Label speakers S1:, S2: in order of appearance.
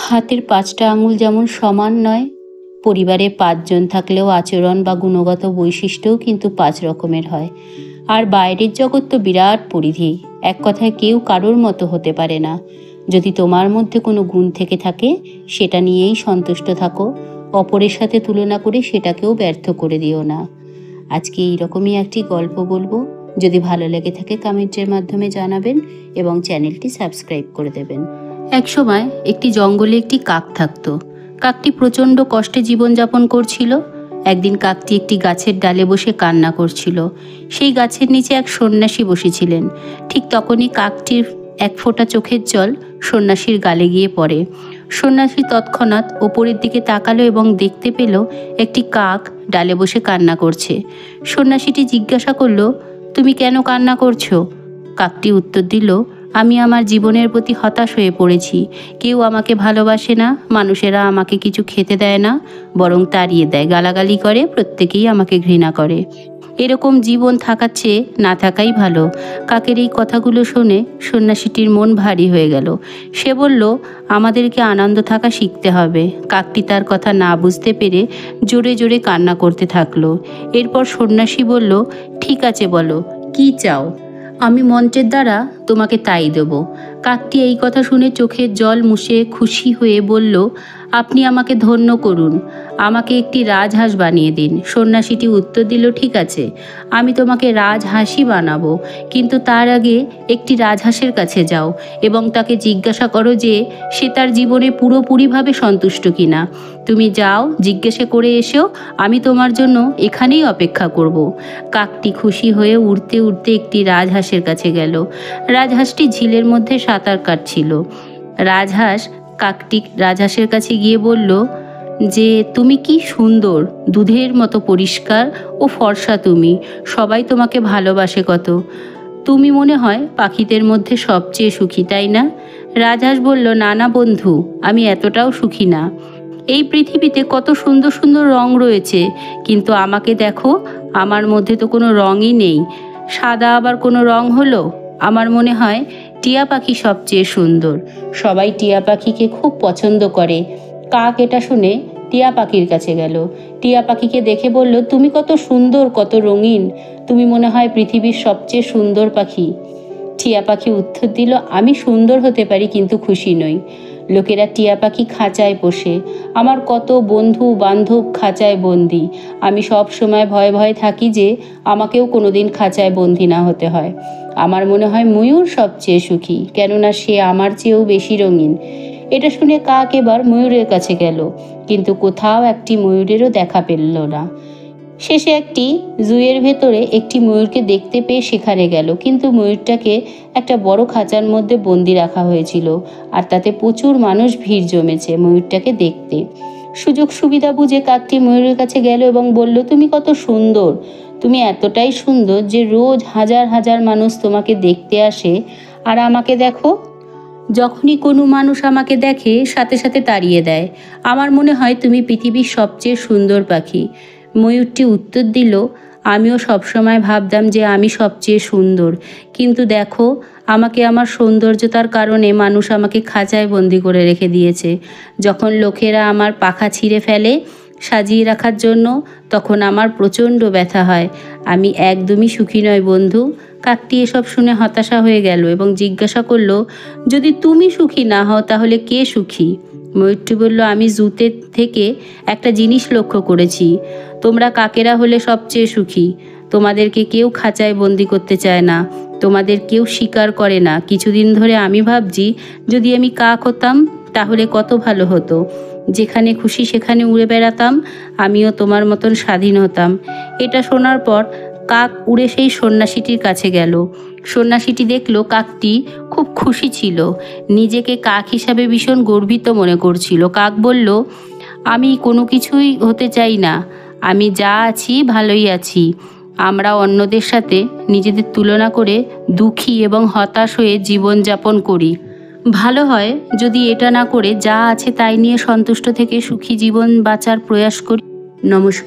S1: হাতের ৫টা আঙুল যেমন সমান নয়, পরিবারে ৫ জন থাকলেও আচরণ বা গুণগত বৈশিষ্ট্যও কিন্তু ৫ রকমের হয়। আর বাইরের জগৎ তো বিরাট পরিধি, এক কথায় কেউ কারোর মতো হতে পারে না। যদি তোমার মধ্যে কোনো গুণ থেকে থাকে সেটা নিয়েই সন্তুষ্ট থাকো, অপরের সাথে তুলনা করে সেটাকেও ব্যর্থ করে দিও না। আজকে এইরকমই একটি গল্প বলবো। যদি ভালো লেগে থাকে কমেন্টের মাধ্যমে জানাবেন এবং চ্যানেলটি সাবস্ক্রাইব করে দেবেন। এক সময় একটি জঙ্গলে একটি কাক থাকতো। কাকটি প্রচণ্ড কষ্টে জীবনযাপন করছিল। একদিন কাকটি একটি গাছের ডালে বসে কান্না করছিল। সেই গাছের নিচে এক সন্ন্যাসী বসেছিলেন। ঠিক তখনই কাকটির এক ফোঁটা চোখের জল সন্ন্যাসীর গালে গিয়ে পড়ে। সন্ন্যাসী তৎক্ষণাৎ ওপরের দিকে তাকালো এবং দেখতে পেল একটি কাক ডালে বসে কান্না করছে। সন্ন্যাসীটি জিজ্ঞাসা করল, তুমি কেন কান্না করছো? কাকটি উত্তর দিল, আমি আমার জীবনের প্রতি হতাশ হয়ে পড়েছি। কেউ আমাকে ভালোবাসে না, মানুষেরা আমাকে কিছু খেতে দেয় না, বরং তাড়িয়ে দেয়, গালাগালি করে, প্রত্যেকেই আমাকে ঘৃণা করে। এরকম জীবন থাকার চেয়ে না থাকাই ভালো। কাকের এই কথাগুলো শুনে সন্ন্যাসীটির মন ভারী হয়ে গেল। সে বলল, আমাদেরকে আনন্দ থাকা শিখতে হবে। কাকটি তার কথা না বুঝতে পেরে জোরে জোরে কান্না করতে থাকলো। এরপর সন্ন্যাসী বলল, ঠিক আছে, বলো কি চাও, আমি মন্ত্রের দ্বারা তোমাকে তাই দেব। কাকটি এই কথা শুনে চোখের জল মুছে খুশি হয়ে বলল, আপনি আমাকে ধন্য করুন, আমাকে একটি রাজহাঁস বানিয়ে দিন। সন্ন্যাসীটি উত্তর দিল, ঠিক আছে, আমি তোমাকে রাজহাঁসই বানাবো, কিন্তু তার আগে একটি রাজহাঁসের কাছে যাও এবং তাকে জিজ্ঞাসা করো যে সে তার জীবনে পুরোপুরিভাবে সন্তুষ্ট কিনা। তুমি যাও, জিজ্ঞাসা করে এসো, আমি তোমার জন্য এখানেই অপেক্ষা করব। কাকটি খুশি হয়ে উড়তে উড়তে একটি রাজহাঁসের কাছে গেল। রাজহাঁসটি ঝিলের মধ্যে সাঁতার কাটছিল। কাকটি রাজহাঁসের কাছে গিয়ে বলল যে, তুমি কি সুন্দর, দুধের মতো পরিষ্কার ও ফর্সা তুমি, সবাই তোমাকে ভালোবাসে কত। তুমি মনে হয় পাখিদের মধ্যে সবচেয়ে সুখী, তাই না? রাজহাঁস বলল, না না বন্ধু, আমি এতটাও সুখী না। এই পৃথিবীতে কত সুন্দর সুন্দর রং রয়েছে, কিন্তু আমাকে দেখো, আমার মধ্যে তো কোনো রঙই নেই। সাদা আবার কোনো রং হলো? আমার মনে হয় টিয়া পাখি সবচেয়ে সুন্দর, সবাই টিয়া পাখিকে খুব পছন্দ করে। কাক এটা শুনে টিয়া পাখির কাছে গেল। টিয়া পাখিকে দেখে বলল, তুমি কত সুন্দর, কত রঙিন, তুমি মনে হয় পৃথিবীর সবচেয়ে সুন্দর পাখি। টিয়া পাখি উত্তর দিল, আমি সুন্দর হতে পারি কিন্তু খুশি নই। লোকেরা টিয়া পাখি খাঁচায় পোষে, আমার কত বন্ধু বান্ধব খাঁচায় বন্দি, আমি সব সময় ভয়ে ভয়ে থাকি যে আমাকেও কোনোদিন খাঁচায় বন্দি না হতে হয়। আমার মনে হয় ময়ূর সবচেয়ে সুখী, কেননা সে আমার চেয়েও বেশি রঙিন। এটা শুনে কাক এবার ময়ূরের কাছে গেল, কিন্তু কোথাও একটি ময়ূরেরও দেখা পেল না। শেষে একটি জুয়ের ভেতরে একটি ময়ূরকে দেখতে পেয়ে সেখানে গেল, কিন্তু ময়ূরটাকে একটা বড় খাঁচার মধ্যে বন্দি রাখা হয়েছিল, আর তাতে প্রচুর মানুষ ভিড় জমেছে ময়ূরটাকে দেখতে। সুযোগ সুবিধা বুঝে কাকটি ময়ূরের কাছে গেল এবং বলল, তুমি কত সুন্দর, তুমি এতটাই সুন্দর যে রোজ হাজার হাজার মানুষ তোমাকে দেখতে আসে, আর আমাকে দেখো, যখনই কোনো মানুষ আমাকে দেখে সাথে সাথে তাড়িয়ে দেয়। আমার মনে হয় তুমি পৃথিবীর সবচেয়ে সুন্দর পাখি। ময়ূরটি উত্তর দিল, আমিও সবসময় ভাবতাম যে আমি সবচেয়ে সুন্দর, কিন্তু দেখো, আমাকে আমার সৌন্দর্যতার কারণে মানুষ আমাকে খাঁচায় বন্দি করে রেখে দিয়েছে। যখন লোকেরা আমার পাখা ছিঁড়ে ফেলে সাজিয়ে রাখার জন্য, তখন আমার প্রচণ্ড ব্যথা হয়। আমি একদমই সুখী নই বন্ধু। কাকটি এসব শুনে হতাশা হয়ে গেল এবং জিজ্ঞাসা করল, যদি তুমি সুখী না হও তাহলে কে সুখী? ময়ূরটি বলল, আমি জুতে থেকে একটা জিনিস লক্ষ্য করেছি, তোমরা কাকেরা হলে সবচেয়ে সুখী। তোমাদেরকে কেউ খাঁচায় বন্দি করতে চায় না, তোমাদের কেউ শিকার করে না। কিছুদিন ধরে আমি ভাবছি, যদি আমি কাক হতাম তাহলে কত ভালো হতো, যেখানে খুশি সেখানে উড়ে বেড়াতাম, আমিও তোমার মতন স্বাধীন হতাম। এটা শোনার পর কাক উড়ে সেই সন্ন্যাসীটির কাছে গেল। সন্ন্যাসীটি দেখল কাকটি খুব খুশি ছিল, নিজেকে কাক হিসাবে ভীষণ গর্বিত মনে করছিল। কাক বলল, আমি কোনো কিছুই হতে চাই না, আমি যা আছি ভালোই আছি। আমরা অন্যদের সাথে নিজেদের তুলনা করে দুঃখী এবং হতাশ হয়ে জীবনযাপন করি। ভালো হয় যদি এটা না করে যা আছে তাই নিয়ে সন্তুষ্ট থেকে সুখী জীবন বাঁচার প্রয়াস করি। নমস্কার।